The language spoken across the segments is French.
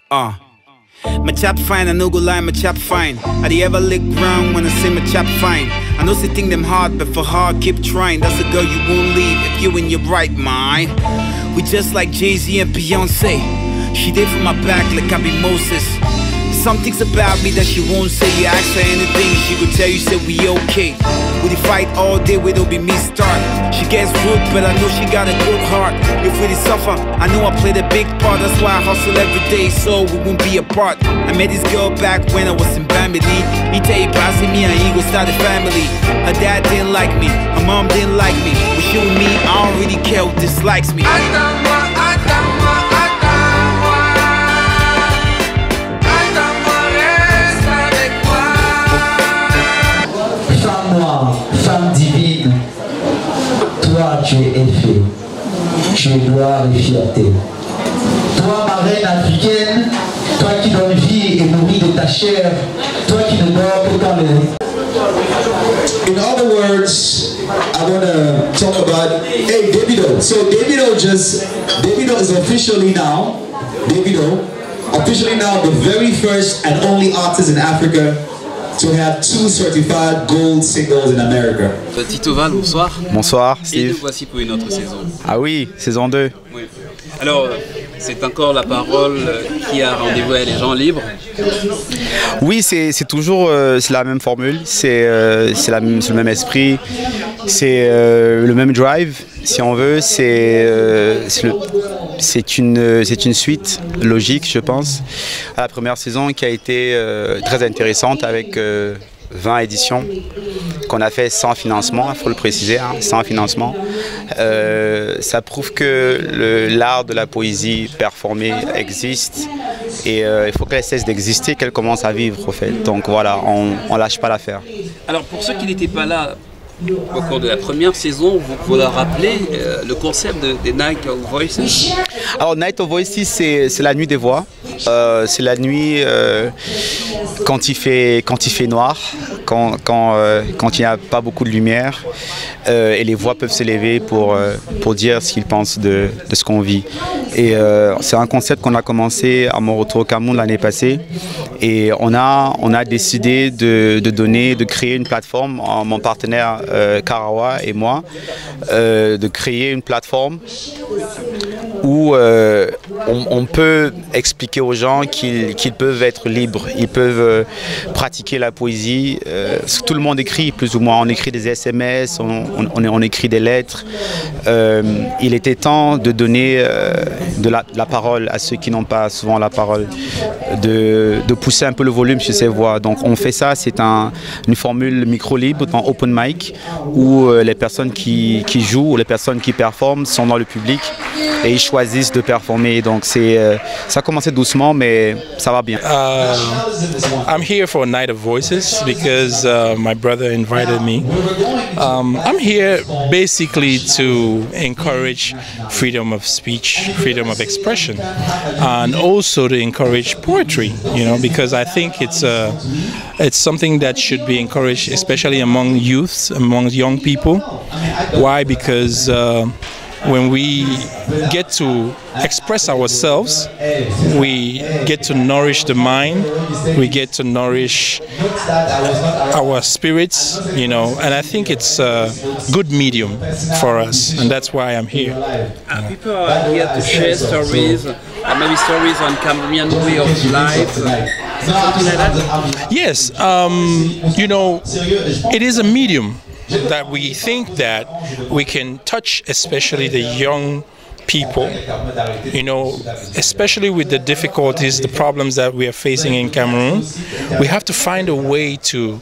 My chop fine, I no go lie, my chop fine. I the ever lick ground when I say my chop fine. I know they think them hard, but for hard, keep trying. That's a girl you won't leave if you in your right mind. We just like Jay-Z and Beyonce. She did for my back like I be Moses. Some things about me that she won't say. You ask her anything, she could tell you, say we okay. We fight all day, we don't be me start. She gets rude, but I know she got a good heart. If we suffer, I know I played a big part. That's why I hustle every day, so we won't be apart. I met this girl back when I was in Bambi. He tell you passing me and he go start a family. Her dad didn't like me, her mom didn't like me. But she with me, I don't really care who dislikes me. Femme divine, toi tu es effet, tu es gloire et fierté. Toi ma reine africaine, toi qui donnes vie et nourris de ta chair, toi qui ne dors que dans le... In other words, I want to talk about, hey Davido. So Davido is officially now, officially now the very first and only artist in Africa to have 2 certified gold singles in America. Tito Val, bonsoir. Bonsoir, Steve. Et nous voici pour une autre saison. Ah oui, saison 2. Oui. Alors, c'est encore la parole qui a rendez-vous avec les gens libres. Oui, c'est toujours la même formule, c'est le même esprit, c'est le même drive, si on veut. C'est une suite logique, je pense, à la première saison qui a été très intéressante avec 20 éditions qu'on a fait sans financement, il faut le préciser, hein, sans financement. Ça prouve que l'art de la poésie performée existe et il faut qu'elle cesse d'exister, qu'elle commence à vivre au fait. Donc voilà, on lâche pas l'affaire. Alors pour ceux qui n'étaient pas là au cours de la première saison, vous pouvez leur rappeler le concept des Night of Voices? Alors Night of Voices, c'est la nuit des voix. C'est la nuit quand il fait noir, quand il n'y a pas beaucoup de lumière et les voix peuvent s'élever pour dire ce qu'ils pensent de ce qu'on vit. Et c'est un concept qu'on a commencé à mon retour au Cameroun l'année passée et on a décidé de créer une plateforme, mon partenaire Karawa et moi, de créer une plateforme où on peut expliquer aux gens qu'ils peuvent être libres, ils peuvent pratiquer la poésie. Tout le monde écrit plus ou moins, on écrit des SMS, on écrit des lettres. Il était temps de donner de la parole à ceux qui n'ont pas souvent la parole, de pousser un peu le volume sur ces voix. Donc on fait ça, c'est une formule micro libre, en open mic, où les personnes qui jouent ou les personnes qui performent sont dans le public et ils choisissent de performer. Donc ça a commencé doucement, mais ça va bien. I'm here for a Night of Voices because my brother invited me. I'm here basically to encourage freedom of speech, freedom of expression, and also to encourage poetry, you know, because I think it's something that should be encouraged, especially among youths, among young people. Why? Because when we get to express ourselves, we get to nourish the mind, we get to nourish our spirits, you know, and I think it's a good medium for us, and that's why I'm here. People are here to share stories, maybe stories on Cameroonian way of life, something like that? Yes, you know, it is a medium that we think that we can touch, especially the young people, you know, especially with the difficulties, the problems that we are facing in Cameroon. We have to find a way to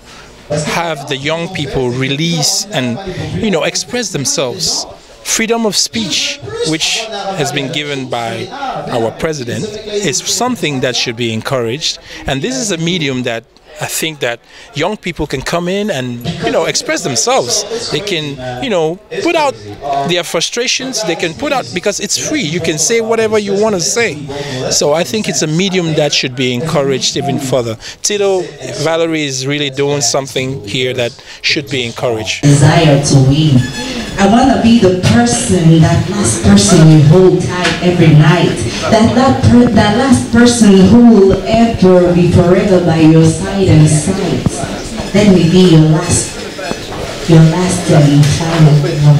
have the young people release and, you know, express themselves. Freedom of speech, which has been given by our president, is something that should be encouraged, and this is a medium that I think that young people can come in and, you know, express themselves. They can, you know, put out their frustrations. They can put out, because it's free. You can say whatever you want to say. So I think it's a medium that should be encouraged even further. Tito, Valerie is really doing something here that should be encouraged. Desire to win. I want to be the person, that last person you hold tight every night. That last person who will ever be forever by your side and side. Let me be your last and final one.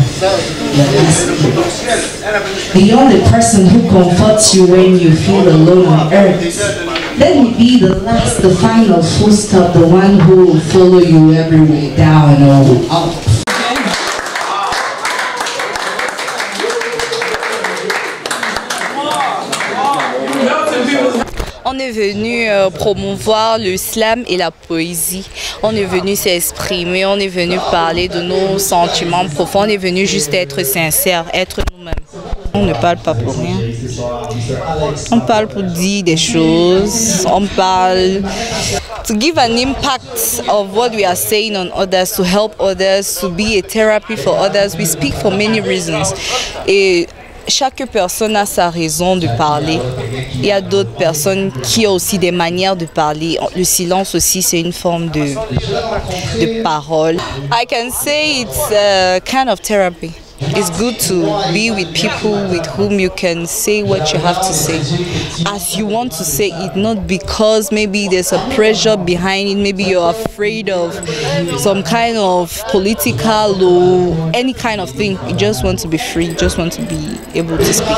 Your last gift. The only person who comforts you when you feel alone on earth. Let me be the last, the final full stop, the one who will follow you everywhere down or up. On est venu promouvoir le slam et la poésie. On est venu s'exprimer, on est venu parler de nos sentiments profonds, on est venu juste être sincère, être nous-mêmes. On ne parle pas pour rien. On parle pour dire des choses, on parle to give an impact of what we are saying on others, to help others, to be a therapy for others. We speak for many reasons. Et chaque personne a sa raison de parler. Il y a d'autres personnes qui ont aussi des manières de parler. Le silence aussi, c'est une forme de parole. I can say it's a kind of therapy. It's good to be with people with whom you can say what you have to say as you want to say it, not because maybe there's a pressure behind it, maybe you're afraid of some kind of political or any kind of thing. You just want to be free, you just want to be able to speak.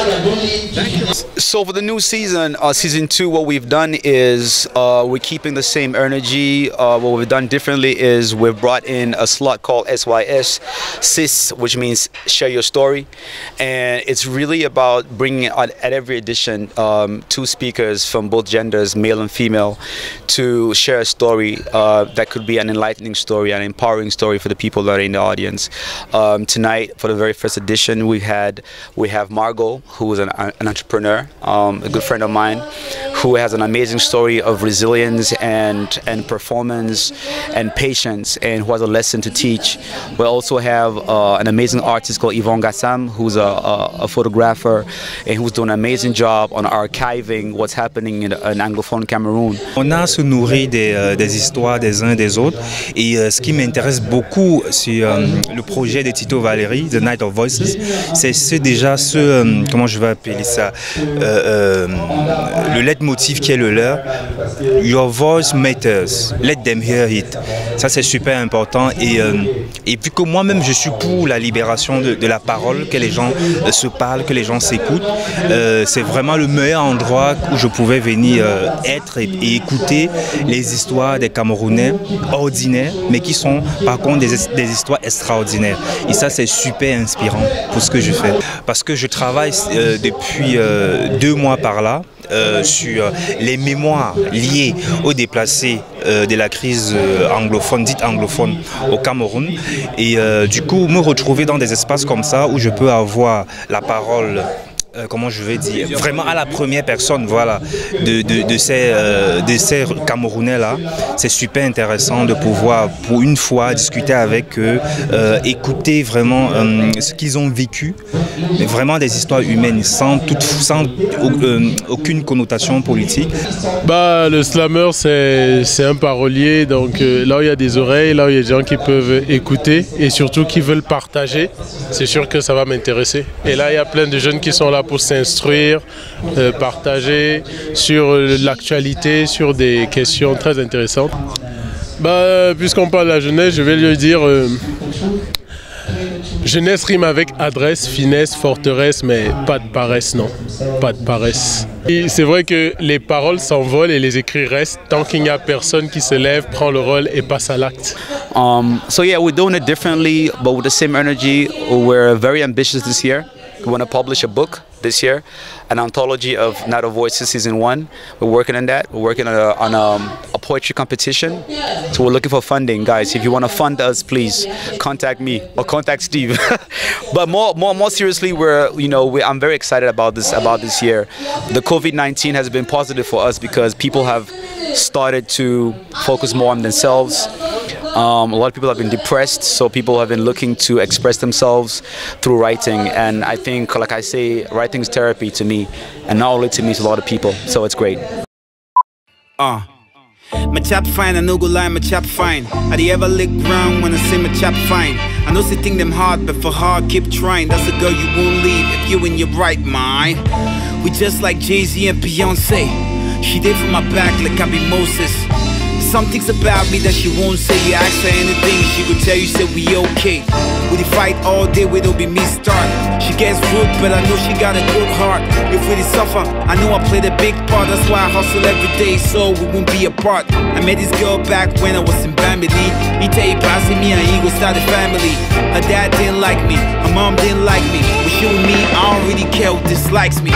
So for the new season, season 2, what we've done is we're keeping the same energy. What we've done differently is we've brought in a slot called SYS, SIS, which means share your story, and it's really about bringing at every edition 2 speakers from both genders, male and female, to share a story that could be an enlightening story, an empowering story for the people that are in the audience. Tonight, for the very first edition, we have Margot, who is an entrepreneur, a good friend of mine, who has an amazing story of resilience and performance and patience, and who has a lesson to teach. We also have an amazing artist called Yvonne Gassam, who's a photographer and who's doing an amazing job on archiving what's happening in anglophone Cameroon. On a se nourri des histoires des uns des autres, et ce qui m'intéresse beaucoup sur le projet de Tito Valéry, The Night of Voices, c'est déjà comment je vais appeler ça, le leitmotiv qui est le leur. Your voice matters, let them hear it. Ça c'est super important, et vu que moi-même je suis pour la libération de la parole, que les gens se parlent, que les gens s'écoutent, c'est vraiment le meilleur endroit où je pouvais venir être et écouter les histoires des Camerounais ordinaires, mais qui sont par contre des histoires extraordinaires. Et ça c'est super inspirant pour ce que je fais. Parce que je travaille depuis 2 mois par là, sur les mémoires liées aux déplacés de la crise anglophone, dite anglophone au Cameroun, et du coup me retrouver dans des espaces comme ça où je peux avoir la parole, comment je vais dire, vraiment à la première personne, voilà, de ces Camerounais-là. C'est super intéressant de pouvoir, pour une fois, discuter avec eux, écouter vraiment ce qu'ils ont vécu, mais vraiment des histoires humaines, sans aucune connotation politique. Le slammer, c'est un parolier, donc là où il y a des oreilles, là où il y a des gens qui peuvent écouter et surtout qui veulent partager, c'est sûr que ça va m'intéresser. Et là, il y a plein de jeunes qui sont là pour s'instruire, partager sur l'actualité, sur des questions très intéressantes. Puisqu'on parle de la jeunesse, je vais lui dire jeunesse rime avec adresse, finesse, forteresse, mais pas de paresse, non, pas de paresse. C'est vrai que les paroles s'envolent et les écrits restent tant qu'il n'y a personne qui se lève, prend le rôle et passe à l'acte. So yeah, we're doing it differently, but with the same energy. We're very ambitious this year. We want to publish a book this year, an anthology of Night of Voices Season 1. We're working on that. We're working on a poetry competition. So we're looking for funding, guys. If you want to fund us, please contact me or contact Steve. But more seriously, I'm very excited about this year. The COVID-19 has been positive for us because people have started to focus more on themselves. A lot of people have been depressed, so people have been looking to express themselves through writing. And I think, like I say, writing is therapy to me, and not only to me, to a lot of people. So it's great. My chap fine, I no go lie, my chap fine. I the ever lick ground when I say my chap fine. I know say think them hard, but for hard, keep trying. That's a girl you won't leave if you in your right mind. We just like Jay-Z and Beyonce. She did for my back like I be Moses. Some things about me that she won't say. You ask her anything, she will tell you, say we okay. We fight all day, we don't be me start. She gets rude, but I know she got a good heart. If we suffer, I know I played a big part. That's why I hustle every day, so we won't be apart. I met this girl back when I was in Bambi. He tell you passing me and he go start a family. Her dad didn't like me, her mom didn't like me. But she with me, I don't really care who dislikes me.